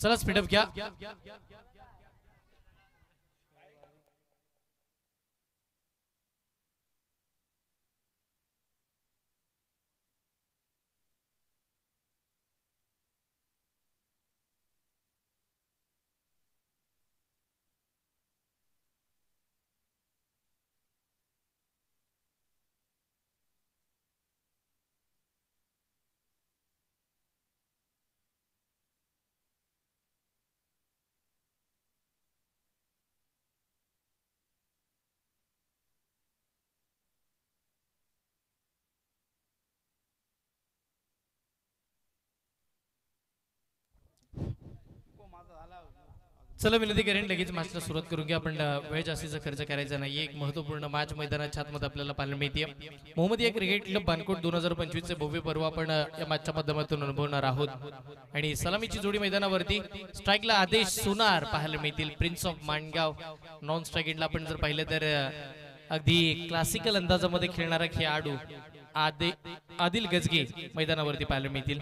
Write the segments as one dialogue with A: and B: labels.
A: चला स्पीडअप घ्या. चला विनंती करेन लगेच मॅचला सुरुवात करून घ्या. आपण वेळ जास्तीचा खर्च करायचा नाही. एक महत्वपूर्ण मॅच मैदानाच्या आतमध्ये आपल्याला पाहायला मिळते. मोहम्मदिया क्रिकेट क्लब बानकोट 2025 चे भव्य पर्व आपण या मॅचच्या माध्यमातून अनुभवणार आहोत. आणि सलामीची जोडी मैदानावरती स्ट्राईकला आदेश सोनार पाहायला मिळतील. Prince of Mangaon. Non strike एंडला आपण जर पाहिलं तर अगदी क्लासिकल अंदाजामध्ये खेळणारा खेळाडू आदिल गजगे मैदानावरती पाहायला मिळतील.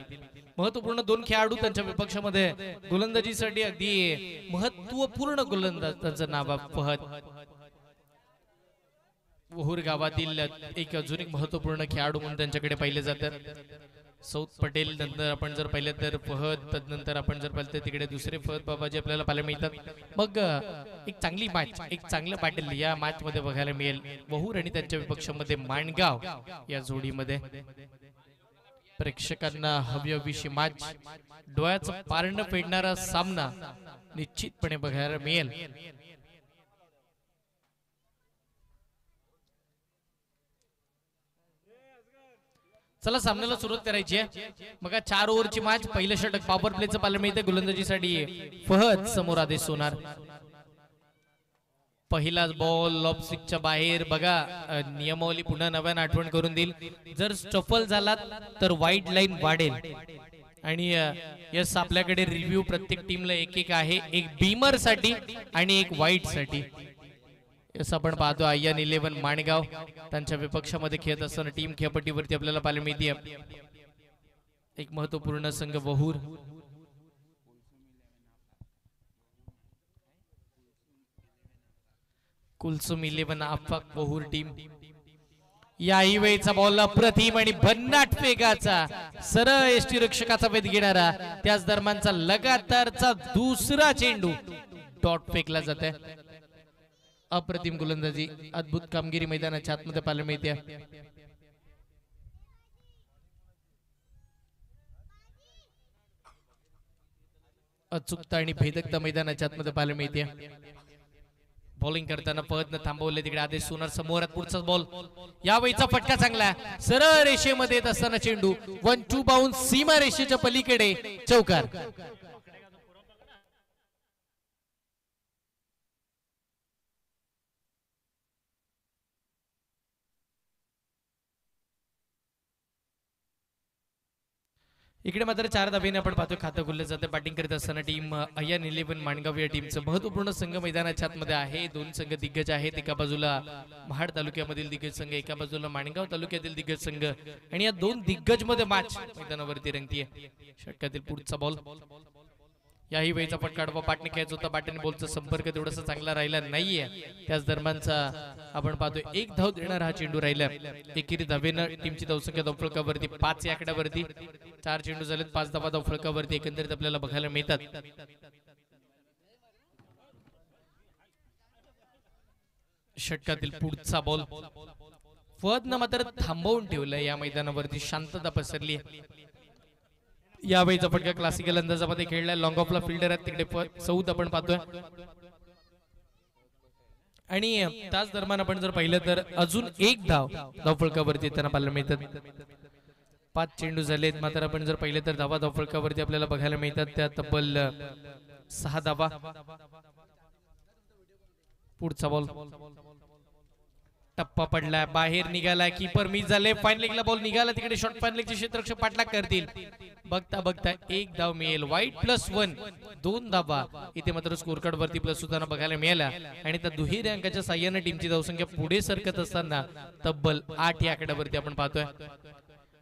A: महत्वपूर्ण 2 खेळाडू त्यांच्या विपक्षामध्ये गोलंदाजीसाठी अगदी महत्वपूर्ण गोलंदाज त्यांचं नाव फहद. वहूर गावातील एक अजून एक महत्वपूर्ण खेळाडू म्हणून त्यांच्याकडे पाहिले जातात. सौद पटेल नंतर आपण जर पाहिलं तर फहद. तदनंतर आपण जर पाहिलं तर तिकडे दुसरे फहद बाबाजी आपल्याला पाहायला मिळतात. मग एक चांगली मॅच, एक चांगलं बॅटल या मॅच मध्ये बघायला मिळेल. वहूर आणि त्यांच्या विपक्षामध्ये माणगाव या जोडीमध्ये प्रेक्षकांना हवी हवीशी मॅच, डोळ्याचं पारणं फेडणारा सामना निश्चितपणे बघायला मिळेल. चला सामन्याला सुरुवात करायची आहे. मग 4 ओव्हरची मॅच. पहिलं षटक पॉवर प्लेचं पाहायला मिळतं गोलंदाजीसाठी फहद. समोर आदेश सोनार. पहिलाच बॉल लॉब स्टिकच्या बाहेर. बघा नियमावली पुन्हा नव्यानं आठवण करून देईल. जर स्टफल झाला तर वाईट लाईन वाढेल. आणि यस आपल्याकडे रिव्ह्यू प्रत्येक टीमला एक आहे. एक बीमर साठी आणि एक व्हाईट साठी. यस आपण पाहतो आयन 11 माणगाव त्यांच्या विपक्षामध्ये खेळत असताना टीम खेळपट्टीवरती आपल्याला पाहायला मिळते एक महत्वपूर्ण संघ वहूर. कुलसुम 11 आफाक वहूर टीम. याही वेळचा बॉल अप्रतिम आणि भन्नाट वेगाचा सरळ एसटी रक्षकाचा वेध घेणारा. त्याच दरम्यानचा लगातारचा दुसरा चेंडू डॉट फेकला जाते. अप्रतिम गोलंदाजी, अद्भुत कामगिरी मैदानाच्या आतमध्ये पाहायला मिळते. अचूकता आणि भेदकता मैदानाच्या आतमध्ये पाहायला मिळते. बॉलिंग करताना फहदनं थांबवले. तिकडे आदेश सोनार समोर. पुढचा बॉल यावेळीचा फटका चांगला. सरळ रेषेमध्ये येत असताना चेंडू 1-2 बाउन्स सीमा रेषेच्या पलीकडे चौकार. इकडे मात्र 4 धाब्याने आपण पाहतो खातं खुललं जाते. बॅटिंग करत असताना टीम आयन 11 माणगाव या टीमचं महत्वपूर्ण संघ मैदानाच्या आतमध्ये आहे. 2 संघ दिग्गज आहेत. एका बाजूला महाड तालुक्यामधील दिग्गज संघ, एका बाजूला माणगाव तालुक्यातील दिग्गज संघ. आणि या 2 दिग्गज मध्ये मॅच मैदानावरती रंगतीये. षटकातील पुढचा बॉल. याही वेळेचा फटका पाटणे खेळायचा होता. बॅट आणि बॉलचा संपर्क तेवढासा चांगला राहिला नाहीये. त्याच दरम्यानचा आपण पाहतोय 1 धाव देणार हा चेंडू राहिला. एकेरी धावेनं टीमची धावसंख्या धावफलकावरती 5 या आकड्यावरती. 4 चेंडू झालेत, 5 धावा धावफलकावरती एकंदरीत आपल्याला बघायला मिळतात. षटकातील पुढचा बॉल. फहदनं मात्र थांबवून ठेवलंय. या मैदानावरती शांतता पसरली. यावेळीचा फटका क्लासिकल अंदाजामध्ये खेळलाय. लॉंग ऑफला फिल्डर आहेत तिकडे सौद आपण पाहतोय. आणि त्याच दरम्यान आपण जर पाहिलं तर अजून 1 धाव धावफलकावरती येताना पाहायला मिळतात. 5 चेंडू झालेत. मात्र आपण जर पाहिलं तर धावा धावफलकावरती आपल्याला बघायला मिळतात. त्या तब्बल 6 धावा. पुढचा बॉल. टप्पा पडलाय, बाहेर निघालाय. कीपर मिस झाले. फाईन लेगला बॉल निघाला. तिकडे शॉर्ट फाईन लेगचे क्षेत्ररक्षक पाठलाग करतील. बघता बघता 1 धाव मिळेल. वाईट +1 2 धावा. इथे मात्र स्कोर कार्ड वरती प्लस सुद्धा बघायला मिळाला. आणि त्या दुहेरी अंकाच्या साह्याने टीमची धावसंख्या पुढे सरकत असताना तब्बल 8 या आकड्यावरती आपण पाहतोय.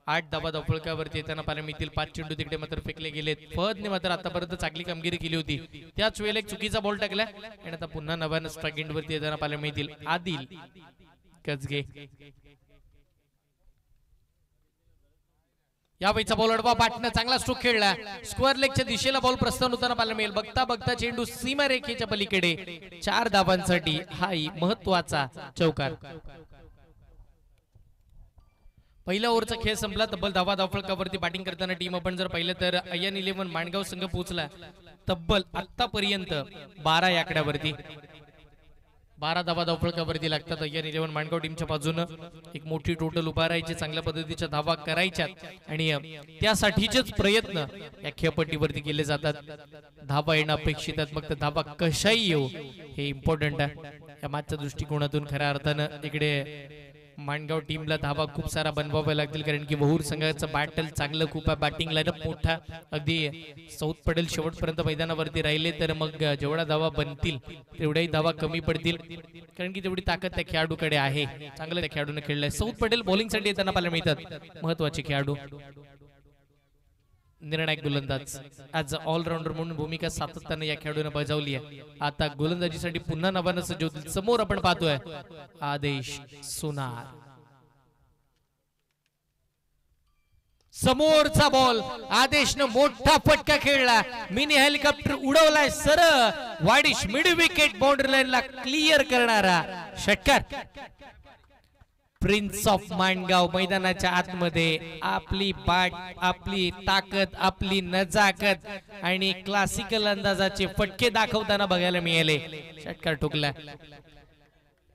A: 8 धावा धावफलकावरती येताना पाहायला मिळतील. 5 चेंडू तिकडे मात्र फेकले गेलेत. फहदने मात्र आतापर्यंत चांगली कामगिरी केली होती. त्याच वेळेला एक चुकीचा बॉल टाकला आणि आता पुन्हा नव्यानं स्ट्राईक एंडवरती येताना पाहायला मिळतील आदिल कजगे. या वेळचा बॉल अडवा बाटनं चांगला स्ट्रोक खेळला. स्क्वेअर लेगच्या दिशेला बॉल प्रस्थान होताना पाहायला मिळेल. बघता बघता चेंडू सीमारेखेच्या पलीकडे 4 धावांसाठी हाही महत्वाचा चौकार. पहिल्या ओव्हरचा खेळ संपला. तब्बल धावा धावफलकावरती बॅटिंग करताना टीम आपण जर पाहिलं तर अय्यन 11 माणगाव संघ पोहोचला तब्बल आतापर्यंत 12 या आकड्यावरती. 12 धावा धावफलकावरती लागतात अय्यन 11 माणगाव टीमच्या बाजूनं. एक मोठी टोटल उभारायची, चांगल्या पद्धतीच्या धावा करायच्यात आणि त्यासाठीचेच प्रयत्न या खेळपट्टीवरती केले जातात. धावा येणं अपेक्षित आहेत, मग धावा कशाही येऊ हे इम्पॉर्टंट आहे. या मॅचच्या दृष्टिकोनातून खऱ्या अर्थानं इकडे माणगाव टीमला धावा खूप सारा बनवाव्या लागतील, कारण की वहूर संघाचं बॅटल चांगलं खूप आहे. बॅटिंग लाईनअप मोठा अगदी सौथ पडेल शेवटपर्यंत मैदानावरती राहिले तर मग जेवढा धावा बनतील तेवढ्याही धावा कमी पडतील, कारण की तेवढी ताकद त्या खेळाडूकडे आहे. चांगलं त्या खेळाडूने खेळलंय. सौथ पटेल बॉलिंगसाठी येताना पाहायला मिळतात. महत्वाचे खेळाडू, निर्णायक गोलंदाज, ऍज ऑलराऊंडर म्हणून भूमिका सातत्याने या खेळाडूने बजावली आहे. आता गोलंदाजीसाठी पुन्हा नव्यानं सज्ज होतील. समोर आपण पाहतोय आदेश सोनार. समोरचा बॉल आदेशनं मोठा फटका खेळला. मिनी हेलिकॉप्टर उडवलाय सरळ वाडिश मिड विकेट बाउंड्री लाईनला क्लिअर करणारा षटकार. प्रिन्स ऑफ माणगाव मैदानाच्या आतमध्ये आपली बाट, आपली ताकद, आपली नजाकत आणि क्लासिकल अंदाजाचे फटके दाखवताना बघायला मिळाले. षटकार ठोकला.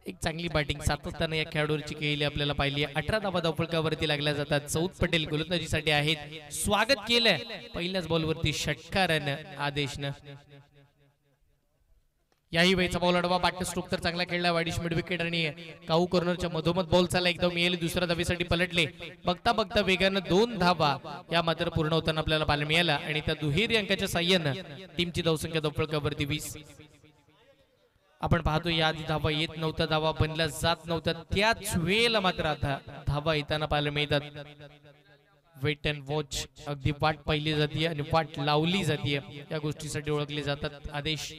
A: एक चांगली बॅटिंग सातत्याने या खेळाडूची केली आपल्याला पाहिली. 18 धावा धावफलकावरती लागल्या जातात. सौथ पटेल गोलंदाजीसाठी आहेत. स्वागत केलंय पहिल्याच बॉलवरती षटकारानं आदेशनं. याही वेळचा बॉल अडवा बाटन स्ट्रोक तर चांगला खेळला. वाडिश मिड विकेट आणि काऊ कॉर्नरच्या मधोमध बॉल चालला एकदम मिळाली. दुसऱ्या धावेसाठी पलटले. बघता बघता वेगानं 2 धावा या मात्र पूर्ण होताना आपल्याला पाहायला मिळाला आणि त्या दुहेरी अंकाच्या साह्यानं टीमची धावसंख्या धावफलकावरती 20. आपण पाहतो याआधी धावा येत नव्हता, धावा बनल्या जात नव्हत्या, त्याच वेळेला मात्र आता धावा येताना पाहायला मिळतात. वेट अँड वॉच, अगदी वाट पाहिली जाते आणि वाट लावली जाते, या गोष्टीसाठी ओळखले जातात आदेश.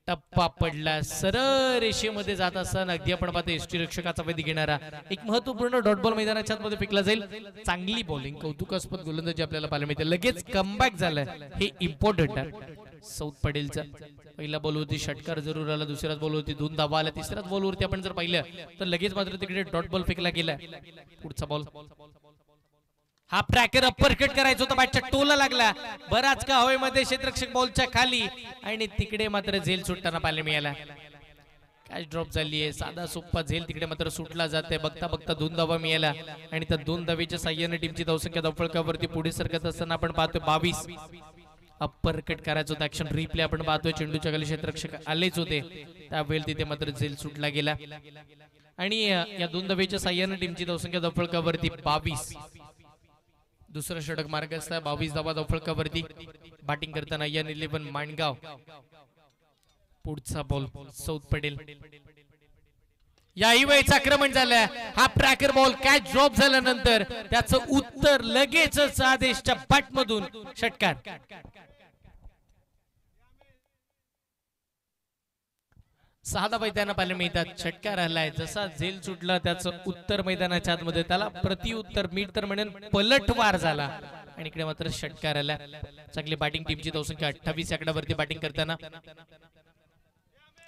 A: टप्पा पडला. सरळ रेषेमध्ये जात असताना अगदी आपण पाहतो एसटी रक्षकाचा वेध घेणारा एक महत्वपूर्ण डॉट बॉल मैदानाच्या मध्ये फेकला जाईल. चांगली बॉलिंग, कौतुकास्पद गोलंदाजी आपल्याला पाहायला मिळते. लगेच कमबॅक झालं हे इम्पॉर्टंट आहे. सौथ पटेलचा पहिला बॉलवरती षटकार जरूर आला, दुसऱ्याच बॉलवरती 2 धावा आल्या, तिसऱ्याच बॉलवरती आपण जर पाहिलं तर लगेच मात्र तिकडे डॉट बॉल फेकला गेला. पुढचा बॉल हा ट्रॅकर अप्पर कट करायचा होता, बॅटच्या टोला लागला. बराच का हवेमध्ये क्षेत्ररक्षक बॉलच्या खाली आणि तिकडे मात्र झेल सुटताना पाहायला मिळाला. कॅच ड्रॉप झाली आहे. साधा सोप्पा झेल तिकडे मात्र सुटला जाते. बघता बघता 2 धावा मिळाला आणि त्या 2 धावेच्या साह्याने टीमची धावसंख्या धावफलकावरती पुढे सरकत असताना आपण पाहतोय 22. अप्पर कट करायचं होतं. ऍक्शन रिप्ले आपण पाहतोय. चेंडूच्या खाली क्षेत्ररक्षक आलेच होते, त्यावेळी तिथे मात्र झेल सुटला गेला आणि या 2 धावेच्या साह्याने टीमची धावसंख्या धावफलकावरती 22. दुसरा षटक मार्गस्थ आहे. 22 धावा धावफलकावरती. बॅटिंग करताना अय्यन 11 माणगाव. पुढचा बॉल सौथ पटेल. याही वेळेचं आक्रमण झालं. हा ट्रॅकर बॉल कॅच ड्रॉप झाल्यानंतर त्याचं उत्तर लगेचच आदेशच्या बॅट मधून षटकार. 6 धावा त्यांना पाहायला मिळतात. षटकार आलाय. जसा झेल सुटला त्याचं उत्तर मैदानाच्या आतमध्ये, त्याला प्रत्युत्तर मीठ तर म्हणून पलटवार झाला आणि इकडे मात्र षटकार आला. चांगली बॅटिंग टीमची धावसंख्या 28 आकड्यावरती बॅटिंग करताना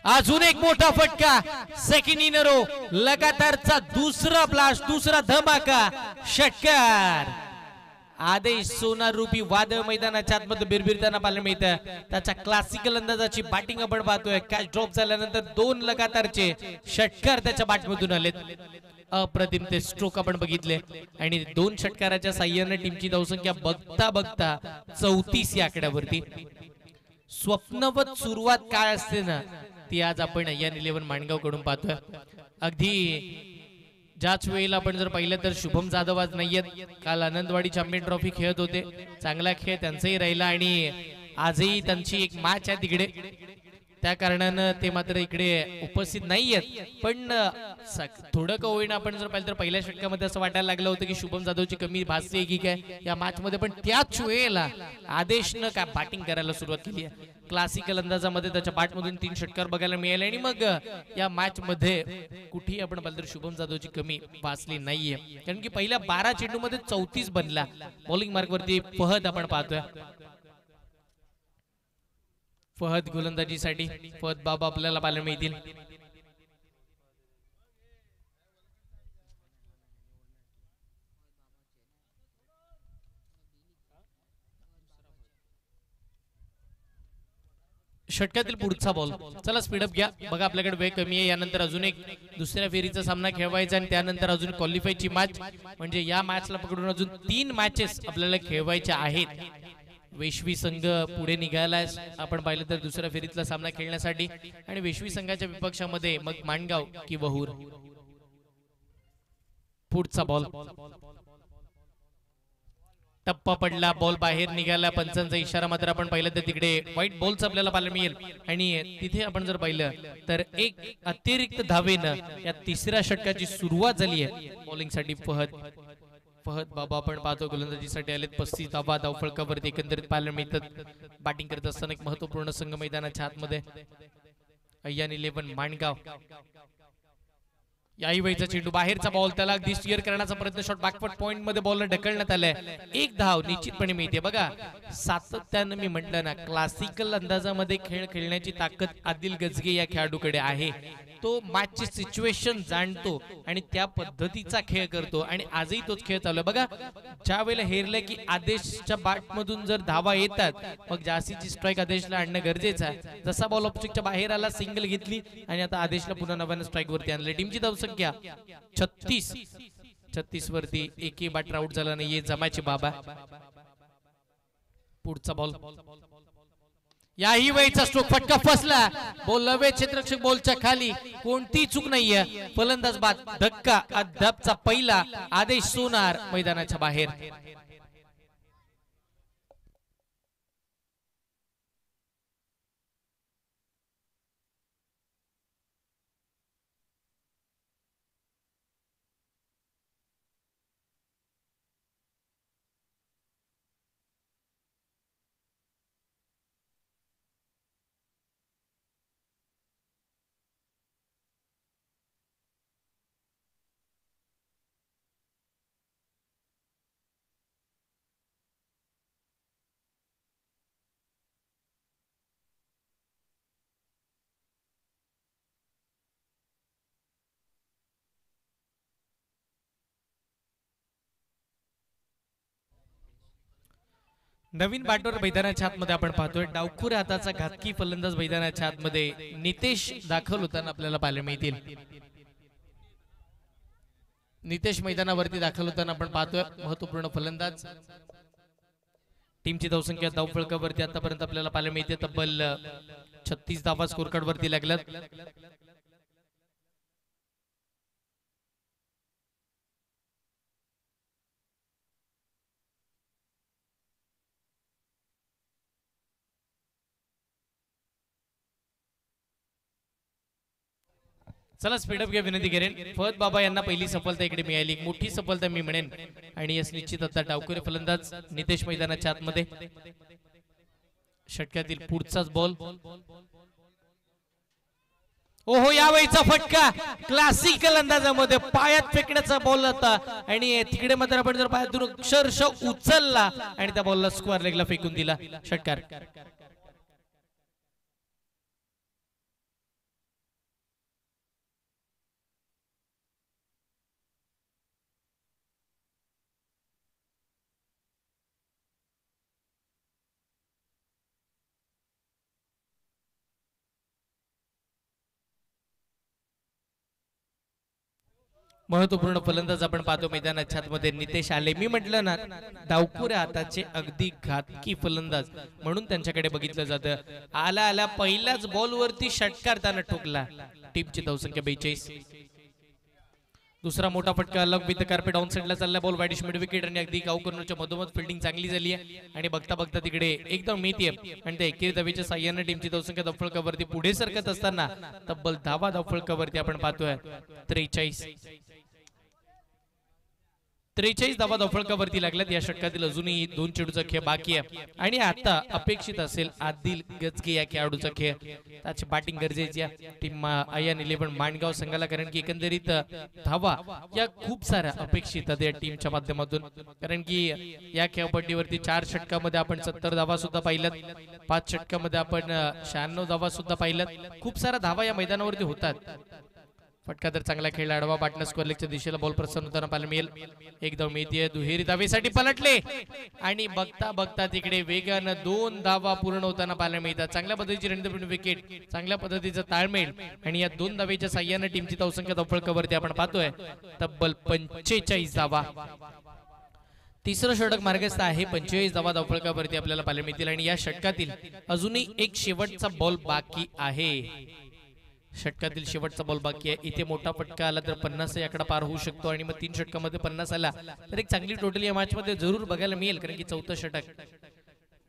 A: अजून एक मोठा फटका. सेकंड इन रो लगातारचा दुसरा ब्लास्ट, दुसरा धमाका, षटकार. आदेश सोनार रूपी वादळ मैदानाच्या आतमध्ये बिरबिरताना पाहायला मिळतं. त्याच्या क्लासिकल अंदाजाची बॅटिंग आपण पाहतोय. कॅच ड्रॉप झाल्यानंतर 2 लगातारचे षटकार त्याच्या बॅटमधून आलेत. अप्रतिम ते स्ट्रोक आपण बघितले आणि 2 षटकाराच्या साह्याने टीमची धावसंख्या बघता बघता 34 या आकड्यावरती. स्वप्नवत सुरुवात काय असते ना, ती आज आपण अय्यन 11 माणगाव कडून पाहतोय. अगदी ज्याच वेळेला आपण जर पाहिलं तर शुभम जाधव आज नाहीयेत. काल आनंदवाडी चॅम्पियन ट्रॉफी खेळत होते. चांगला खेळ त्यांचाही राहिला आणि आजही त्यांची एक मॅच आहे तिकडे. त्या कारणानं ते मात्र इकडे उपस्थित नाहीयेत. पण थोडं का होईना आपण जर पाहिलं तर पहिल्या षटकामध्ये असं वाटायला लागलं होतं की शुभम जाधवची कमी भासते की काय या मॅच मध्ये, पण त्याच वेळेला आदेशनं काय बॅटिंग करायला सुरुवात केली आहे. क्लासिकल अंदाजामध्ये त्याच्या बॅटमधून 3 षटकार बघायला मिळाले आणि मग या मॅच मध्ये कुठेही आपण पाहिलं तर शुभम जाधवची कमी भासली नाहीये. कारण की पहिल्या 12 चेंडूमध्ये 34 बनला. बॉलिंग मार्क वरती फहद आपण पाहतोय. फहद गोलंदाजीसाठी फहद बाबा आपल्याला पाहायला मिळतील. षटकातील पुढचा बॉल. चला स्पीडअप घ्या. बघा आपल्याकडे वेळ कमी आहे. यानंतर अजून एक दुसऱ्या फेरीचा सामना खेळवायचा आणि त्यानंतर अजून क्वालिफायची मॅच, म्हणजे या मॅचला पकडून अजून 3 मॅचेस आपल्याला खेळवायच्या आहेत. वेशवी संघ पुढे निघालाय आपण पाहिलं तर दुसऱ्या फेरीतला सामना खेळण्यासाठी, आणि वेशवी संघाच्या विपक्षामध्ये मग माणगाव की वहूर. पुढचा बॉल टप्पा पडला, बॉल बाहेर निघाला. पंचांचा इशारा मात्र आपण पाहिलं तर तिकडे व्हाईट बॉलच आपल्याला पाहायला मिळेल. आणि तिथे आपण जर पाहिलं तर एक अतिरिक्त धावेनं या तिसऱ्या षटकाची सुरुवात झाली आहे बॉलिंगसाठी. फहद बाबा आपण पाहतो गोलंदाजीसाठी आलेत. 35 धावा धावफलकावरती एकंदरीत पाहायला मिळतात. बॅटिंग करत असताना एक महत्वपूर्ण संघ मैदानाच्या आतमध्ये अय्यान 11 माणगाव. याही वेळचा चेंडू बाहेरचा बॉल, त्याला अगदी स्टिअर करण्याचा प्रयत्न, शॉट बॅकवर्ड पॉइंट मध्ये बॉलला ढकलण्यात आलाय. एक धाव निश्चितपणे मिळते. बघा सातत्यानं मी म्हटलं ना, क्लासिकल अंदाजामध्ये खेळ खेळण्याची ताकद आदिल गजगे या खेळाडूकडे आहे. तो मॅचची सिच्युएशन जाणतो आणि त्या पद्धतीचा खेळ करतो आणि आजही तोच खेळ चालू आहे. बघा ज्या वेळेला हेरलं की आदेशच्या बॅटमधून जर धावा येतात मग जास्तीची स्ट्राईक आदेशला आणणं गरजेचं आहे. जसा बॉल ऑब्जेक्टच्या बाहेर आला, सिंगल घेतली आणि आता आदेशला पुन्हा नव्यानं स्ट्राईक वरती आणले. टीमची धावसंख्या 36 वरती एकही बॅटर आउट झाला नाहीये. जमायचे बाबा. पुढचा बॉल, याही वेळचा स्ट्रोक, फटका फसला. बॉल लवे क्षेत्ररक्षक बॉलच्या खाली, कोणती चूक नाहीये. फलंदाज बाद, धक्का. अद्यापचा पहिला आदेश सोनार मैदानाच्या बाहेर. नवीन बॅटर मैदानाच्या आतमध्ये आपण पाहतोय. डावखुऱ्या हाताचा घातकी फलंदाज मैदानाच्या आतमध्ये नितेश दाखल होताना आपल्याला पाहायला मिळतील. नितेश मैदानावरती दाखल होताना आपण पाहतोय. महत्वपूर्ण फलंदाज. टीमची धावसंख्या धावफलकावरती आतापर्यंत आपल्याला पाहायला मिळते. तब्बल 36 धावा स्कोर कार्ड वरती लागल्यात. चला स्पीडअप घ्या, विनंती करेन. फहद बाबा यांना पहिली सफलता इकडे मिळाली, मोठी सफलता मी म्हणेन. आणि यस निश्चित आता डावखुरे फलंदाज नितेश मैदानाच्या आतमध्ये. षटकातील पुढचाच बॉल. ओहो, यावेळीचा फटका क्लासिकल अंदाजामध्ये पायात फेकण्याचा बॉल होता आणि तिकडे मात्र आपण जर पायातून अक्षरशः उचलला आणि त्या बॉलला स्क्वेअर लेगला फेकून दिला. षटकार. महत्वपूर्ण फलंदाज आपण पाहतो मैदानाच्या आतमध्ये नितेश आले. मी म्हटलं ना, डावखुऱ्या हाताचे अगदी घातकी फलंदाज म्हणून त्यांच्याकडे बघितलं जातं. आला पहिल्याच बॉल वरती षटकार त्यानं ठोकला. टीमची धावसंख्या 42. दुसरा मोठा फटका अलग विथ कार्पेट ऑन साइडला चालला बॉल वाईडिश मिड विकेट आणि अगदी गाव कॉर्नरच्या मधोमध फिल्डिंग चांगली झाली आहे आणि बघता बघता तिकडे एकदम मिती आहे आणि त्या एकेरी धावेच्या साह्याने टीमची धावसंख्या धावफलकावरती पुढे सरकत असताना तब्बल 10 धावफलकावरती आपण पाहतोय 43 धावा धावफलकावरती लागल्यात. या षटकातील अजूनही 2 चेंडूचा खेळ बाकी आहे आणि आता अपेक्षित असेल आदिल गजगे या खेळाडूचा खेळ. त्याची बॅटिंग गरजेची आहे टीम आयन 11 माणगाव संघाला, कारण की एकंदरीत धावा या खूप साऱ्या अपेक्षित आहेत या टीमच्या माध्यमातून, कारण की या खेळपट्टीवरती 4 षटकामध्ये आपण 70 धावा सुद्धा पाहिल्यात, 5 षटकामध्ये आपण 96 धावा सुद्धा पाहिल्यात. खूप साऱ्या धावा या मैदानावरती होतात. फटका तर चांगला खेळला, आडवा बाटला स्क्वेअर लेगच्या दिशेला बॉल प्रसन्न होताना पाहायला मिळेल. एकदम येते दुहेरी धावेसाठी पलटले आणि बघता बघता तिकडे वेगानं 2 धावा पूर्ण होताना पाहायला मिळतात. चांगल्या पद्धतीची रणधुमाळी विकेट, चांगल्या पद्धतीचं ताळमेळ आणि या 2 धावेच्या साह्याने टीमची धावसंख्या धावफलकावरती आपण पाहतोय तब्बल 45 धावा. तिसरं षटक मार्गस्थ आहे. 45 धावा धावफलकावरती आपल्याला पाहायला मिळतील आणि या षटकातील अजूनही एक शेवटचा बॉल बाकी आहे. षटकातील शेवटचा बॉल बाकी आहे. इथे मोठा फटका आला तर 50 आकडा पार होऊ शकतो आणि मग 3 षटकामध्ये 50 आला तर एक चांगली टोटल या मॅच मध्ये जरूर बघायला मिळेल, कारण की चौथं षटक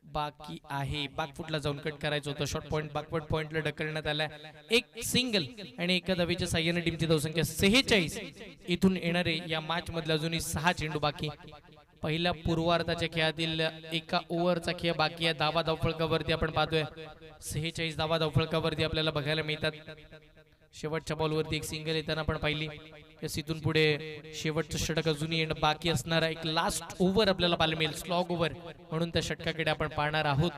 A: बाकी आहे. बॅकफुटला जाऊन कट करायचं होतं, शॉर्ट पॉइंट बॅकवर्ड पॉइंटला ढकलण्यात आला. एक सिंगल आणि एका धावेच्या साह्याने टीमची धावसंख्या 46. इथून येणारे या मॅच मधले अजूनही 6 चेंडू बाकी. पहिल्या पूर्वार्धाच्या खेळातील एका ओव्हरचा खेळ बाकी आहे. धावा धावफलकावरती आपण पाहतोय 46 धावा धावफलकावरती आपल्याला बघायला मिळतात. शेवटच्या बॉलवरती एक सिंगल येताना आपण पाहिली. इथून पुढे शेवटचं षटक अजूनही येणं बाकी असणारा एक लास्ट ओव्हर आपल्याला पाहायला मिळेल, स्लॉग ओव्हर, म्हणून त्या षटकाकडे आपण पाहणार आहोत.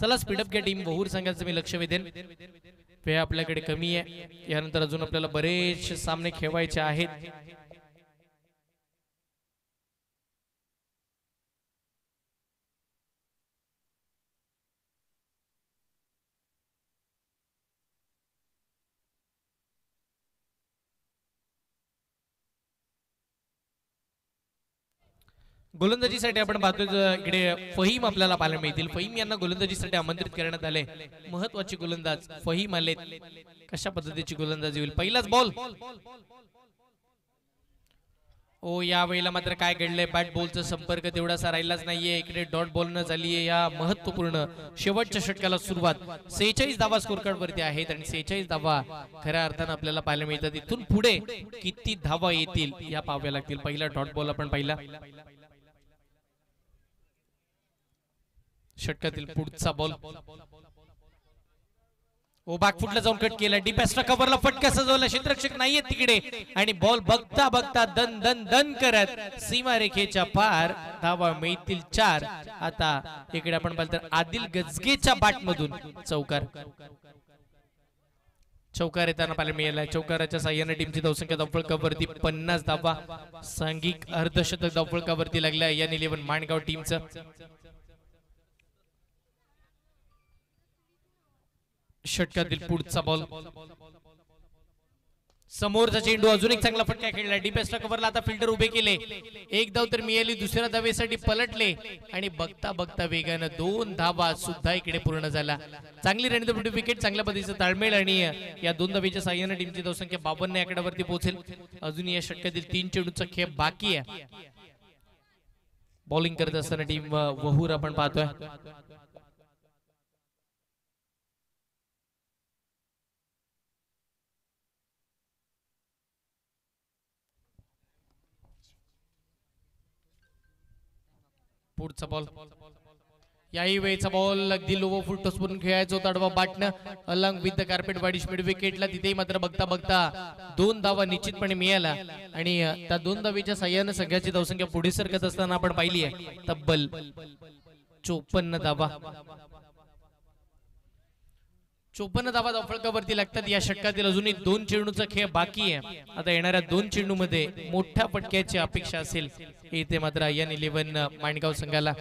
A: चला स्पीडअप घ्या टीम वहूर संघाचं मी लक्ष वेधेन. वेळ आपल्याकडे कमी आहे, यानंतर अजून आपल्याला बरेचसे सामने खेळवायचे आहेत. गोलंदाजीसाठी आपण पाहतोय इकडे फहीम आपल्याला पाहायला मिळतील. फहीम यांना गोलंदाजीसाठी आमंत्रित करण्यात आले. महत्वाची गोलंदाज फहीम आले. कशा पद्धतीची गोलंदाजी होईल? पहिलाच बॉल. ओ या वेळेला मात्र काय घडलंय, बॅट बॉलचा संपर्क तेवढासा राहिलाच नाहीये. इकडे डॉट बॉल न झालीये या महत्वपूर्ण शेवटच्या षटकाला सुरुवात. 46 धावा स्कोर कार्ड वरती आहेत आणि 46 धावा खऱ्या अर्थानं आपल्याला पाहायला मिळतात. इथून पुढे किती धावा येतील या पाहाव्या लागतील. पहिला डॉट बॉल आपण पाहिला. षटकातील पुढचा बॉल ओ बॅकफुटला जाऊन कट केला. डीप एक्स्ट्रा कव्हरला फटका सजवला, क्षेत्ररक्षक नाहीये तिकडे आणि बॉल बघता बघता दन दन दन करत सीमारेखेच्या पार. धावा मिळतील 4. आता इकडे आपण पाहिलं तर आदिल गजगेच्या बॅट मधून चौकार येताना पाहायला मिळाला. चौकाराच्या साह्याने टीमची धावसंख्या धावफलकावरती 50 धावा सांघिक अर्धशतक धावफलकावरती लागल्या या 11 माणगाव टीमचं. षटकातील पुढचा बॉल. समोरचा चेंडू, अजून एक चांगला फटका खेळला. डीप एक्स्ट्रा कव्हरला आता फिल्डर उभे केले. एक धाव तर मिळाली, दुसऱ्या धावेसाठी पलटले आणि बघता बघता वेगानं 2 धावा सुद्धा इकडे पूर्ण झाला. चांगली रणधुमाळी विकेट, चांगल्या पद्धतीचं ताळमेळ आणि या 2 धावेच्या साह्याने टीमची धावसंख्या 52 आकड्यावरती पोहोचेल. अजून या षटकातील 3 चेंडूचा खेळ बाकी आहे. बॉलिंग करत असताना टीम वहूर आपण पाहतोय. पुढचा बॉल. याही वेळेचा बॉल अगदी लो फुल टॉस करून खेळायचा होता. आडवा बाटणं along with the carpet wideish mid विकेटला. तिथेही मात्र बघता बघता 2 धावा निश्चितपणे मिळाला आणि त्या 2 धावेच्या साह्याने संघाची धावसंख्या पुढे सरकत असताना आपण पाहिली आहे तब्बल 54 धावा. 54 धावा धावफलकावरती लागतात. या षटकातील अजूनही 2 चेंडूचा खेळ बाकी आहे. आता येणाऱ्या 2 चेंडू मध्ये मोठ्या फटक्याची अपेक्षा असेल. इथे मात्र या 11 माणगाव संघाला.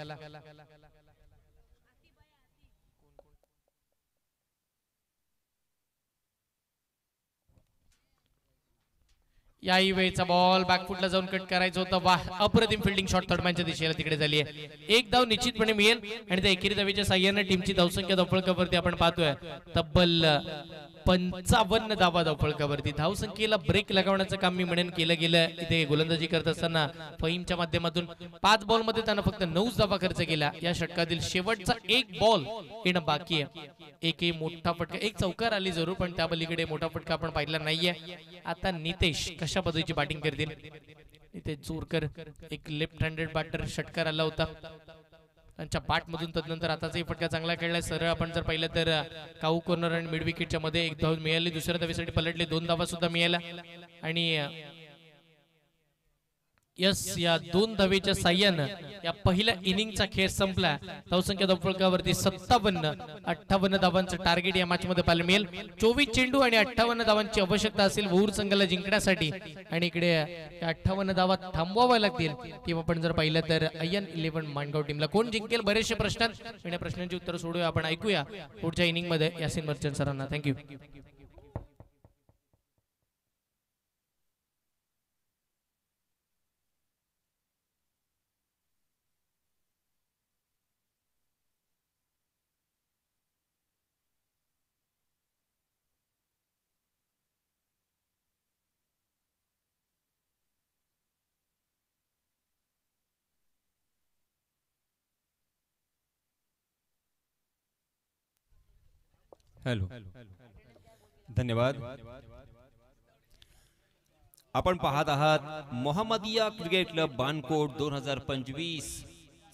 A: याही वेळचा बॉल बॅकफुटला जाऊन कट करायचं होतं. वाह, अप्रतिम फिल्डिंग शॉट थर्डमॅनच्या दिशेला तिकडे झाली आहे. एक धाव निश्चितपणे मिळेल आणि त्या एकेरी धावेच्या साह्याने टीमची धावसंख्या धावफलकावरती आपण पाहतोय तब्बल 55 धावा धावफलकावरती. धावसंख्येला ब्रेक लगावण्याचं काम मी म्हणेन केलं गेलं. इथे गोलंदाजी करत असताना फहीमच्या माध्यमातून 5 बॉल मध्ये त्यानं फक्त 9 धावा खर्च केला. या षटकातील शेवटचा एक बॉल येणं बाकी आहे. एकही मोठा फटका, एक चौकार आली जरूर, पण त्या पलीकडे मोठा फटका आपण पाहिला नाहीये. आता नितेश कशा पद्धतीची बॅटिंग करतील. नितेश जोरकर एक लेफ्ट हँडेड बॅटर षटकार आला होता त्यांच्या बॅट मधून. तदनंतर आताचाही फटका चांगला खेळलाय. सरळ आपण जर पाहिलं तर काऊ कॉर्नर आणि मिड विकेटच्या मध्ये एक धाव मिळाली. दुसऱ्या धावेसाठी पलटले, 2 धावा सुद्धा मिळाल्या आणि यस या 2 धावेच्या साह्यानं या पहिल्या इनिंगचा खेळ संपला. धावसंख्या धावफलकावरती 57-58 धावांचं टार्गेट या मॅच मध्ये पाहायला मिळेल. 24 चेंडू आणि 58 धावांची आवश्यकता असेल वूर संघाला जिंकण्यासाठी आणि इकडे 58 धावा थांबवाव्या लागतील. तेव्हा आपण जर पाहिलं तर IN11 माणगाव टीमला कोण जिंकेल, बरेचसे प्रश्न आणि या प्रश्नांची उत्तर सोडूया आपण. ऐकूया पुढच्या इनिंग मध्ये यासिन मर्चंट सरांना. थँक्यू.
B: हॅलो, धन्यवाद. आपण पाहत आहात मोहम्मदिया क्रिकेट क्लब बानकोट 2025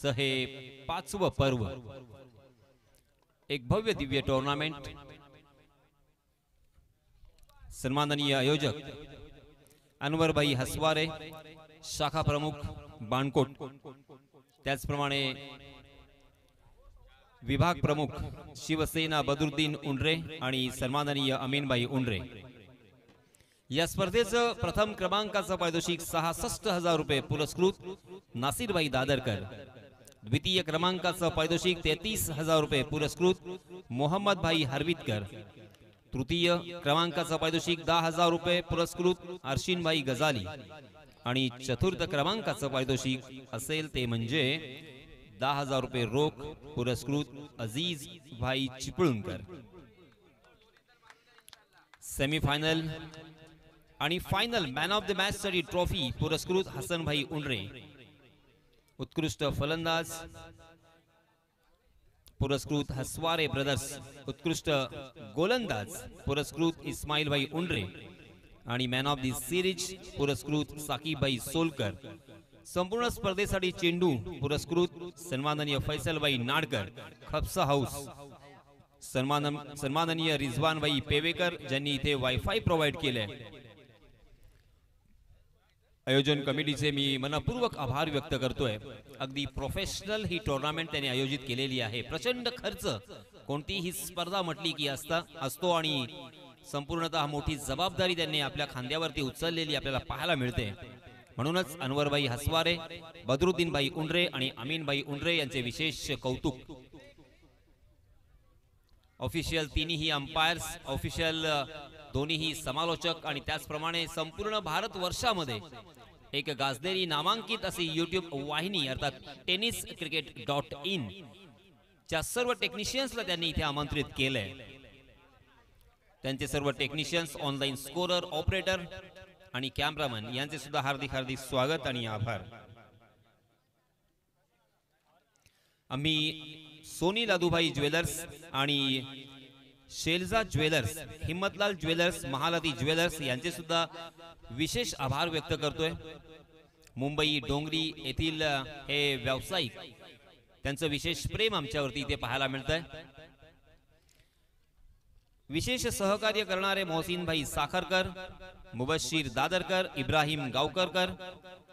B: च हे 5वं पर्व. एक भव्य दिव्य टूर्नामेंट. सन्माननीय आयोजक अनवरभाई हसवारे, शाखा प्रमुख बानकोट, त्याचप्रमाणे विभाग प्रमुख शिवसेना बदरुद्दीन उंडरे आणि सन्माननीय अमीनभाई उंडरे. या स्पर्धेचं प्रथम क्रमांकाचं पारितोषिक 66,000 रुपये पुरस्कृत नासिरभाई दादरकर. द्वितीय क्रमांकाचं पारितोषिक 33,000 रुपये पुरस्कृत मोहम्मद भाई हरवितकर. तृतीय क्रमांकाचं पारितोषिक 10,000 रुपये पुरस्कृत अर्शिनभाई गजाली आणि चतुर्थ क्रमांकाचं पारितोषिक असेल ते म्हणजे 10,000 रुपये रोख पुरस्कृत अजीज भाई चिपळूणकर. सेमीफायनल आणि final man of the match साठी ट्रॉफी पुरस्कृत हसन भाई उंडरे. उत्कृष्ट फलंदाज पुरस्कृत हसवारे ब्रदर्स. उत्कृष्ट गोलंदाज पुरस्कृत इस्माईल भाई उंडरे आणि मॅन ऑफ द सिरीज पुरस्कृत साकीब भाई सोलकर. संपूर्ण स्पर्धेसाठी चेंडू पुरस्कृत सन्माननीय फैसलभाई नाडकर खपसा हाऊस. सन्माननीय रिझवानभाई पेवेकर ज्यांनी इथे वायफाय प्रोव्हाइड केले. आयोजन कमिटीचे मी मनपूर्वक आभार व्यक्त करतोय. अगदी प्रोफेशनल ही टूर्नामेंट त्यांनी आयोजित केलेली आहे. प्रचंड खर्च कोणतीही स्पर्धा म्हटली की असतो आणि संपूर्णतः मोठी जबाबदारी त्यांनी आपल्या खांद्यावरती उचललेली आपल्याला पाहायला मिळते. म्हणूनच अनवरभाई हसवारे, बदरुद्दीनभाई उंडरे आणि अमीनभाई उंडरे यांचे विशेष कौतुक. ऑफिशियल तिन्ही अंपायर्स, ऑफिशियल दोन्ही समालोचक आणि त्याचप्रमाणे संपूर्ण भारत वर्षामध्ये एक गाजलेली नामांकित अशी YouTube वाहिनी अर्थात tenniscricket.in च्या सर्व टेक्निशियन्सला त्यांनी इथे आमंत्रित केलंय. त्यांचे सर्व टेक्निशियन्स, ऑनलाईन स्कोरर, ऑपरेटर आणि कॅमेरामन यांचे सुद्धा हार्दिक हार्दिक स्वागत आणि आभार. आम्ही सोनी लादूभाई ज्वेलर्स आणि Selja jewellers, Himmatlal jewellers, महालती jewellers यांचे सुद्धा विशेष आभार व्यक्त करतोय. मुंबई डोंगरी येथील हे व्यावसायिक, त्यांचं विशेष प्रेम आमच्यावरती इथे पाहायला मिळतंय. विशेष सहकार्य करणारे मोहसिन भाई साखरकर, मुबशीर दादरकर, इब्राहिम गावकरकर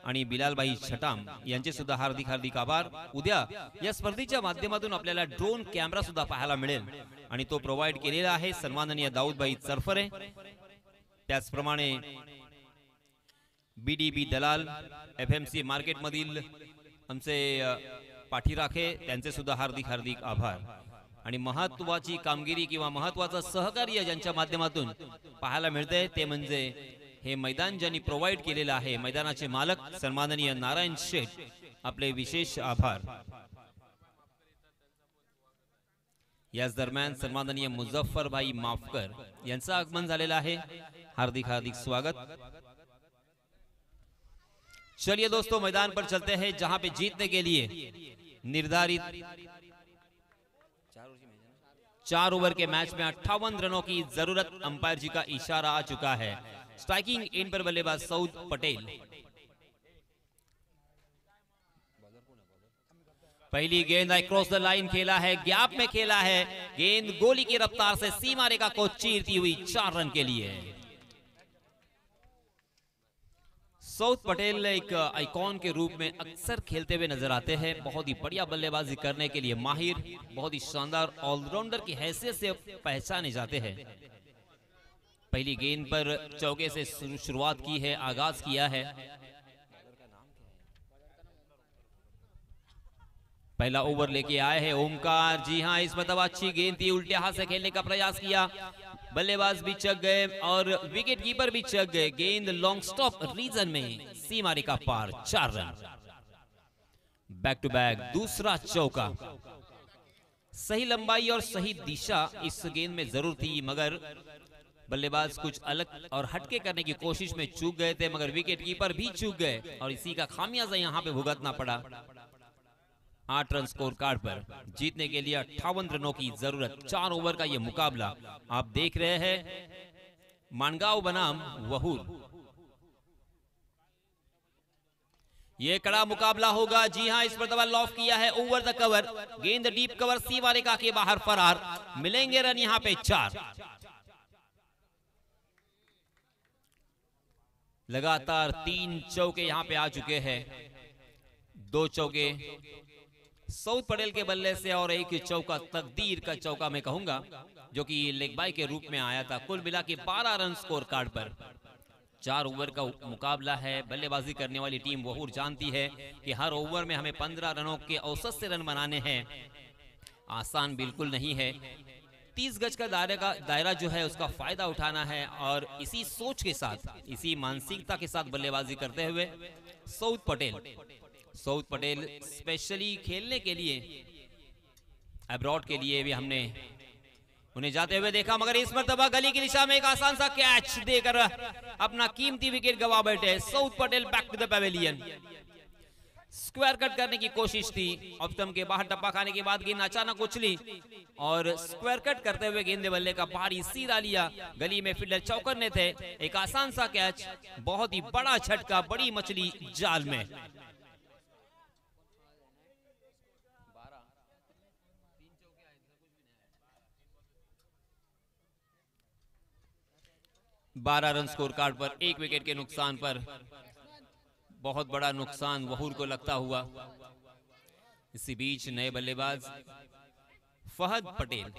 B: आणि बिलालभाई छटाम यांचे सुद्धा हार्दिक हार्दिक आभार. उद्या या स्पर्धेच्या माध्यमातून आपल्याला ड्रोन कॅमेरा सुद्धा पाहायला मिळेल आणि तो प्रोव्हाइड केलेला आहे सन्माननीय दाऊदभाई चरफरे. त्याचप्रमाणे BDB दलाल, FMC मार्केट मधील आमचे पाठीराखे, त्यांचे सुद्धा हार्दिक हार्दिक आभार. आणि महत्वाची कामगिरी किंवा महत्वाचं सहकार्य ज्यांच्या माध्यमातून पाहायला मिळते ते म्हणजे हे मैदान ज्यांनी प्रोव्हाइड केलेलं आहे मैदानाचे मालक सन्माननीय नारायण शेठ आपले विशेष आभार। याच दरम्यान सन्माननीय मुझफ्फर भाई माफकर यांचं आगमन झालेलं आहे, हार्दिक हार्दिक स्वागत। चलिए दोस्तों मैदान पर चलते हैं जहां पे जीतने के लिए निर्धारित 4 ओवर के मैच में 58 रनों की जरूरत अंपायर जी का इशारा आ चुका है। स्ट्राइकिंग एंड पर बल्लेबाज सऊद पटेल। पहली गेंद क्रॉस द लाइन खेला है, गैप में खेला है, गेंद गोली की रफ्तार से सीमा रेखा को चीरती हुई 4 रन के लिए। सऊद पटेल एक आइकॉन के रूप में अक्सर खेलते हुए नजर आते हैं। बहुत ही बढ़िया बल्लेबाजी करने के लिए माहिर, बहुत ही शानदार ऑलराउंडर की हैसियत से पहचाने जाते हैं। पहली गेंद पर चौके से शुरुआत की है, आगाज किया है। पहला ओवर लेके आए हैं ओमकार। जी हां, इस मतलब अच्छी गेंद थी, उल्टे हाथ से खेलने का प्रयास किया, बल्लेबाज भी चक गए और विकेट कीपर भी चक गए। गेंद लॉन्ग स्टॉप रीजन में सीमा रेखा पार, 4 रन। बैक टू बैक दूसरा चौका। सही लंबाई और सही दिशा इस गेंद में जरूर थी, मगर बल्लेबाज कुछ अलग और हटके करने की कोशिश में चूक गए थे, मगर विकेट कीपर भी चूक गए और इसी का खामियाजा यहां पे भुगतना पड़ा। 8 रन स्कोर कार्ड पर जीतने के लिए 58 रनों की जरूरत। 4 ओवर का यह मुकाबला आप देख रहे हैं मानगांव बनाम वहूर। यह कड़ा मुकाबला होगा। जी हां, इस पर दबा लॉफ किया है, ओवर द कवर, गेंद डीप कवर सीमा रेखा के बाहर फरार। मिलेंगे रन यहां पे 4। लगातार 3 चौके यहां पे आ चुके हैं, 2 चौके सऊद पटेल के बल्ले से और एक चौका तकदीर का चौका मैं कहूंगा, जो कि लेग बाय के रूप में आया था। कुल मिला के 12 रन स्कोर कार्ड पर। 4 ओवर का मुकाबला है। बल्लेबाजी करने वाली टीम वहूर जानती है कि हर ओवर में हमें 15 रनों के औसत से रन बनाने हैं। आसान बिल्कुल नहीं है। 30 गज का दायरा जो है उसका फायदा उठाना है और इसी सोच के साथ, इसी मानसिकता के साथ बल्लेबाजी करते हुए सऊद पटेल स्पेशली खेलने के लिए अब्रॉड के लिए भी हमने उन्हें जाते हुए देखा, मगर इस मर्तबा गली की दिशा में एक आसान सा कैच देकर अपना कीमती विकेट गवा बैठे Saud Patel. Back to the pavilion. Square cut करने की कोशिश थी, ऑफ स्टंप के बाहर टप्पा खाने के बाद गेंद अचानक उछली और स्क्वायर कट करते हुए गेंदे बल्ले का भारी सीधा लिया। गली में फील्डर चौकन्ने थे। एक आसान सा कैच, बहुत ही बड़ा झटका, बड़ी मछली जाल में। 12 रन स्कोर कार्ड पर, 1 विकेट के नुकसान पर। बहुत बड़ा नुकसान वहूर को लगता हुआ। इसी बीच नए बल्लेबाज फहद पटेल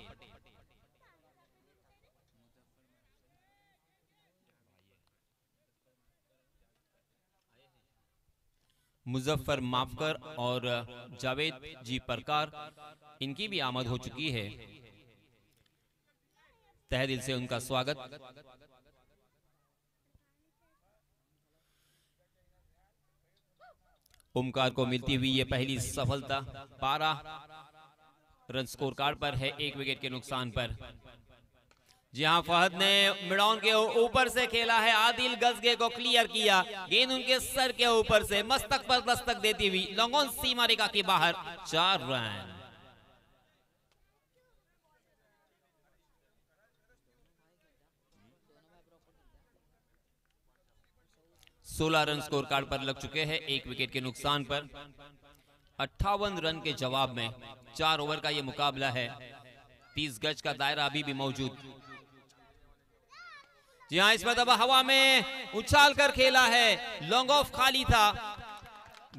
B: मुजफ्फर माफकर और जावेद जी परकार, इनकी भी आमद हो चुकी है। तहे दिल से उनका स्वागत। ओमकार को मिलती हुई ये पहली सफलता। 12 रन स्कोर कार्ड पर है, 1 विकेट के नुकसान पर। जी हां, फहद ने मिडॉन के ऊपर से खेला है, आदिल गजगे को क्लियर किया। गेंद उनके सर के ऊपर से मस्तक पर दस्तक देती हुई लॉन्ग ऑन सीमा रेखा के बाहर, 4 रन। 16 रन स्कोर कार्ड पर लग चुके हैं, 1 विकेट के नुकसान पर। 58 रन के जवाब में 4 ओवर का यह मुकाबला है। 30 गज का दायरा अभी भी मौजूद। जी हां, इस पर हवा में उछाल कर खेला है, लॉन्ग ऑफ खाली था।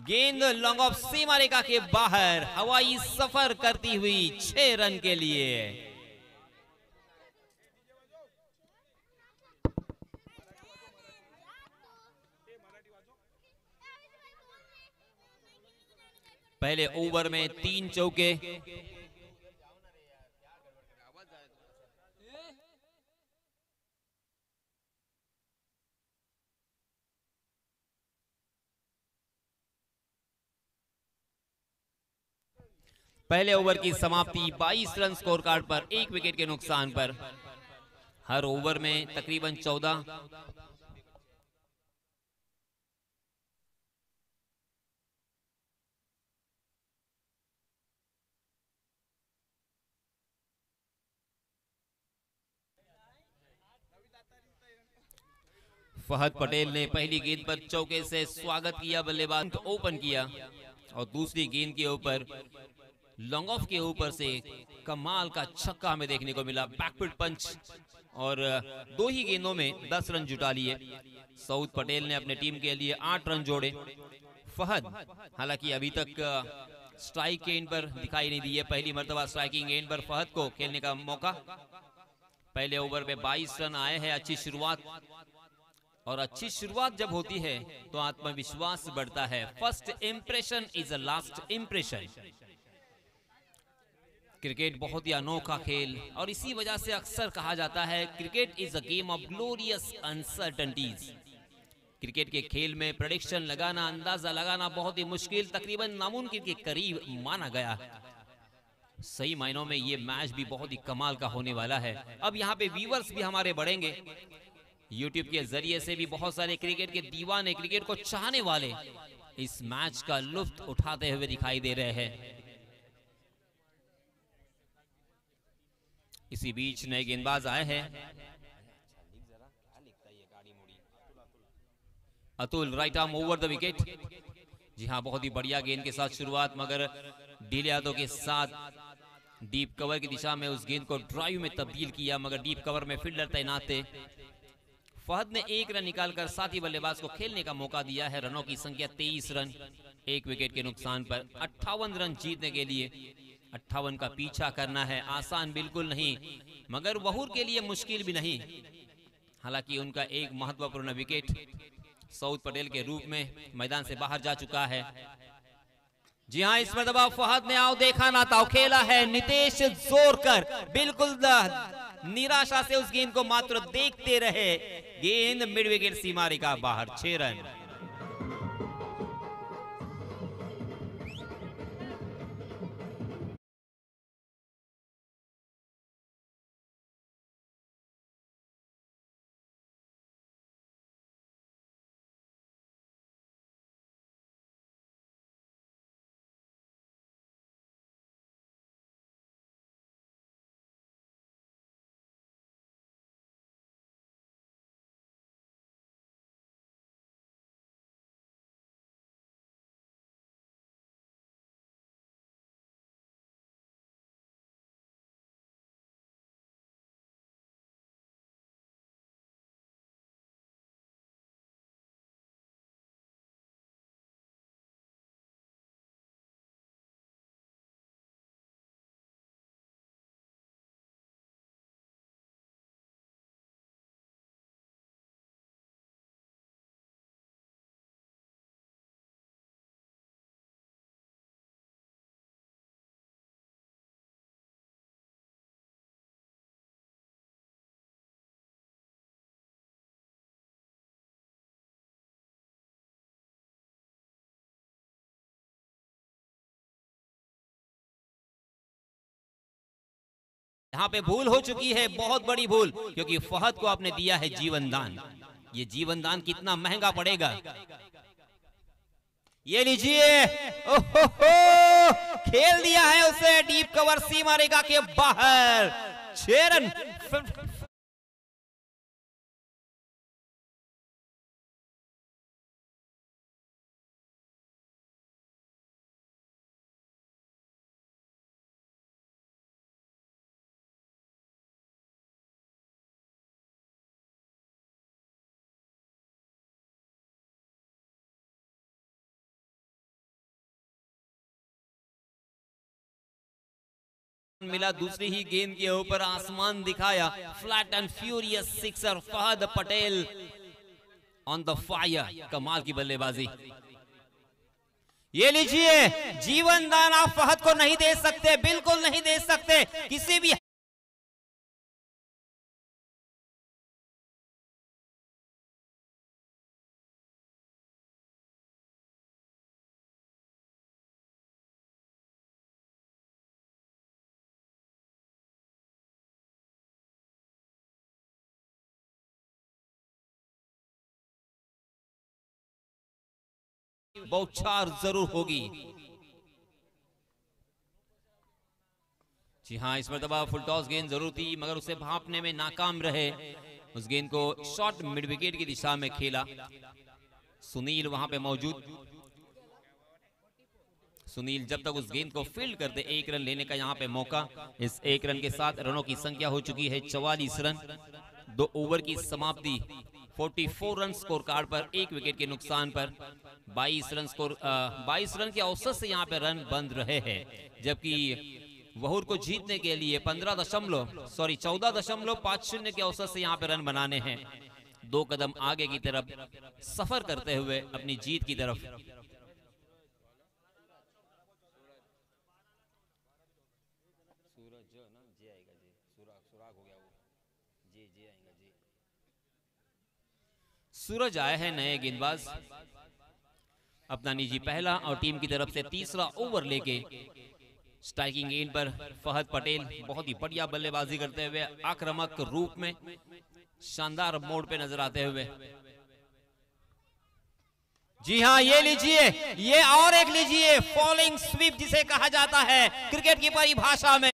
B: गेंद लॉन्ग ऑफ सीमा रेखा के बाहर, हवाई सफर करती हुई 6 रन के लिए। पहले ओवर में 3 चौके। पहले ओवर की समाप्ति 22 रन स्कोर कार्ड पर, 1 विकेट के नुकसान पर। हर ओवर में तकरीबन 14। फहद पटेल ने पहली गेंद पर चौके से स्वागत किया, बल्लेबाज ओपन किया और दूसरी गेंद के ऊपर लॉन्ग ऑफ के ऊपर से कमाल का छक्का हमें देखने को मिला, बैकफुट पंच, और 2 ही गेंदों में 10 रन जुटा लिए। सऊद पटेल ने अपने टीम के लिए 8 रन जोड़े। फहद हालांकि अभी तक स्ट्राइक के एंड पर दिखाई नहीं दी है, पहली मर्तबा स्ट्राइकिंग एंड पर फहद को खेलने का मौका। पहले ओवर में 22 रन आए हैं, अच्छी शुरुआत, और अच्छी शुरुआत जब होती है तो आत्मविश्वास बढ़ता है। First impression is a last impression. Cricket बहुत ही अनोखा खेल, और इसी वजह से अक्सर कहा जाता है cricket is a game of glorious uncertainties. Cricket के खेल में प्रेडिक्शन लगाना, अंदाजा लगाना बहुत ही मुश्किल, तकरीबन नामुमकिन के करीब माना गया। सही मायनों में ये मैच भी बहुत ही कमाल का होने वाला है। अब यहाँ पे व्यूअर्स भी हमारे बढ़ेंगे, यूट्यूब के जरिए से भी बहुत सारे क्रिकेट के दीवाने, क्रिकेट को चाहने वाले इस मैच का लुत्फ उठाते हुए दिखाई दे रहे हैं। इसी बीच नए गेंदबाज आए हैं, Atul, right arm over the wicket. जी हाँ, बहुत ही बढ़िया गेंद के साथ शुरुआत, मगर डीले यादव के साथ डीप कवर की दिशा में उस गेंद को ड्राइव में तब्दील किया, मगर डीप कवर में फील्डर तैनात थे। फहद ने 1 रन निकालकर साथी बल्लेबाज को खेलने का मौका दिया है। रनों की संख्या 23 रन, 1 विकेट के नुकसान पर। 58 रन जीतने के लिए 58 का पीछा करना है, आसान बिल्कुल नहीं, मगर वहूर के लिए मुश्किल भी नहीं। हालांकि उनका एक महत्वपूर्ण विकेट सऊद पटेल के रूप में मैदान से बाहर जा चुका है। जी हाँ, इस मरतबा फहद ने आओ देखा ना ताओ खेला है। नितेश जोरकर बिल्कुल निराशा से उस गेंद को मात्र देखते रहे। गेंद मिड विकेट सीमा रेखा बाहर, 6 रन। यहाँ पे भूल हो चुकी है, बहुत बड़ी भूल, क्योंकि फहद को आपने दिया है जीवन दान। ये जीवन दान कितना महंगा पड़ेगा, ये लीजिए। ओहो, खेल दिया है उसे डीप कवर सीमा रेखा के बाहर, 6 रन। मिला दूसरी ही गेंद के ऊपर, आसमान दिखाया, flat and furious sixer. Fahad Patel on the fire, कमाल की बल्लेबाजी। ये लीजिए, जीवन दान आप फहद को नहीं दे सकते, बिल्कुल नहीं दे सकते किसी भी बौछार जरूर होगी। जी हाँ, इस मरतबा फुल टॉस गेंद जरूर थी मगर उसे भांपने में नाकाम रहे। उस गेंद को शॉर्ट मिड विकेट की दिशा में खेला। सुनील वहां पे मौजूद। सुनील जब तक उस गेंद को फील्ड करते, 1 रन लेने का यहां पे मौका। इस 1 रन के साथ रनों की संख्या हो चुकी है 44 रन। 2 ओवर की समाप्ति 44 रन स्कोर कार्ड पर, 1 विकेट के नुकसान पर 22 रन के औसत से यहां पे रन बंद रहे हैं। जबकि वहुर को जीतने के लिए 14.50 के औसत से यहां पे रन बनाने हैं। 2 कदम आगे की तरफ सफर करते हुए अपनी जीत की तरफ। सूरज आए हैं नए गेंदबाज। अपना निजी पहला और टीम की तरफ से तीसरा ओवर लेके स्ट्राइकिंग एंड पर फहद पटेल बहुत ही बढ़िया बल्लेबाजी करते हुए आक्रामक रूप में शानदार मोड़ पे नजर आते हुए। जी हाँ, ये लीजिए, ये और एक लीजिए, फॉलिंग स्वीप जिसे कहा जाता है क्रिकेट की परिभाषा में।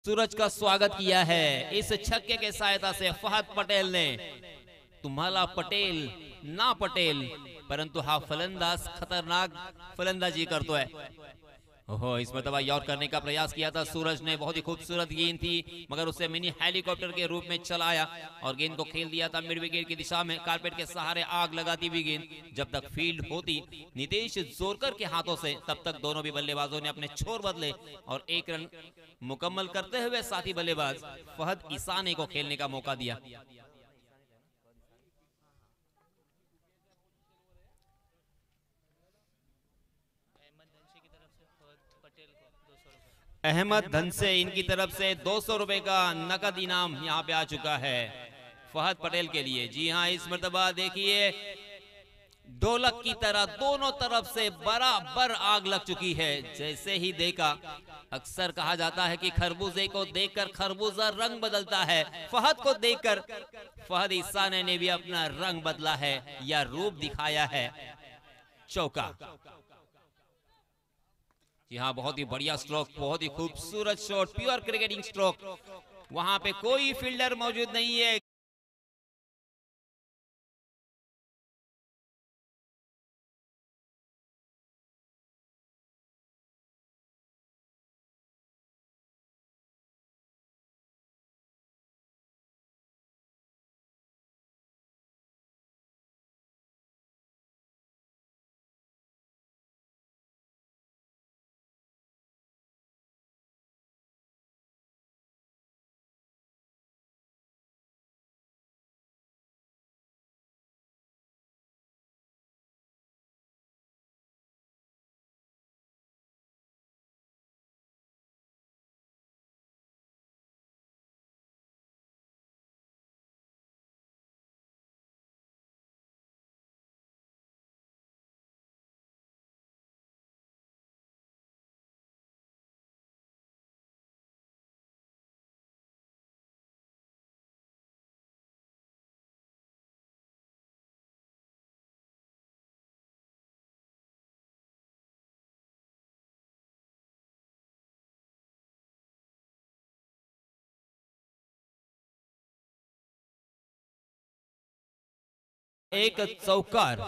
B: सूरज का स्वागत किया है इस छक्के के सहायता से फहद पटेल ने। तुम्हारा पटेल ना पटेल, परंतु हा फलंदाज खतरनाक फलंदाजी करता है। ओहो, इस मरतबा यॉर्क करने का प्रयास किया था सूरज ने। बहुत ही खूबसूरत गेंद थी मगर उसे मिनी हेलीकॉप्टर के रूप में चलाया और गेंद को खेल दिया था मिड विकेट की दिशा में। कारपेट के सहारे आग लगाती हुई गेंद जब तक फील्ड होती नितेश जोरकर के हाथों से, तब तक दोनों भी बल्लेबाजों ने अपने छोर बदले और 1 रन मुकम्मल करते हुए साथी बल्लेबाज फहद ईसाने को खेलने का मौका दिया। अहमद धनसे इनकी तरफ से 200 रुपए का नकद इनाम यहाँ पे आ चुका है फहद पटेल के लिए। जी हाँ, इस मर्तबा देखिए ढोलक की तरह दोनों तरफ से बराबर आग लग चुकी है। जैसे ही देखा, अक्सर कहा जाता है कि खरबूजे को देखकर खरबूजा रंग बदलता है। फहद को देखकर फहद ईसाने ने भी अपना रंग बदला है या रूप दिखाया है। चौका। जी हाँ, बहुत ही बढ़िया स्ट्रोक, बहुत ही खूबसूरत शॉट, प्योर क्रिकेटिंग स्ट्रोक। वहां पे कोई फील्डर मौजूद नहीं है। एक चौकार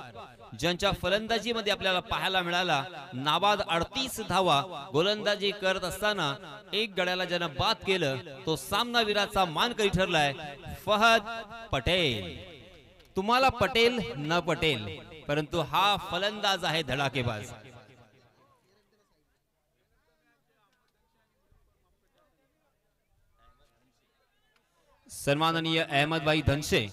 B: ज्यांच्या फलंदाजीमध्ये आपल्याला पाहायला मिळाला। नाबाद 38 धावा गोलंदाजी करत असताना एक गड्याला ज्यानं बाद केलं तो सामनावीराचा मानकरी ठरलाय फहद पटेल। तुम्हाला पटेल न पटेल, परंतु हा फलंदाज आहे धडाकेबाज। सन्माननीय अहमद भाई धनसे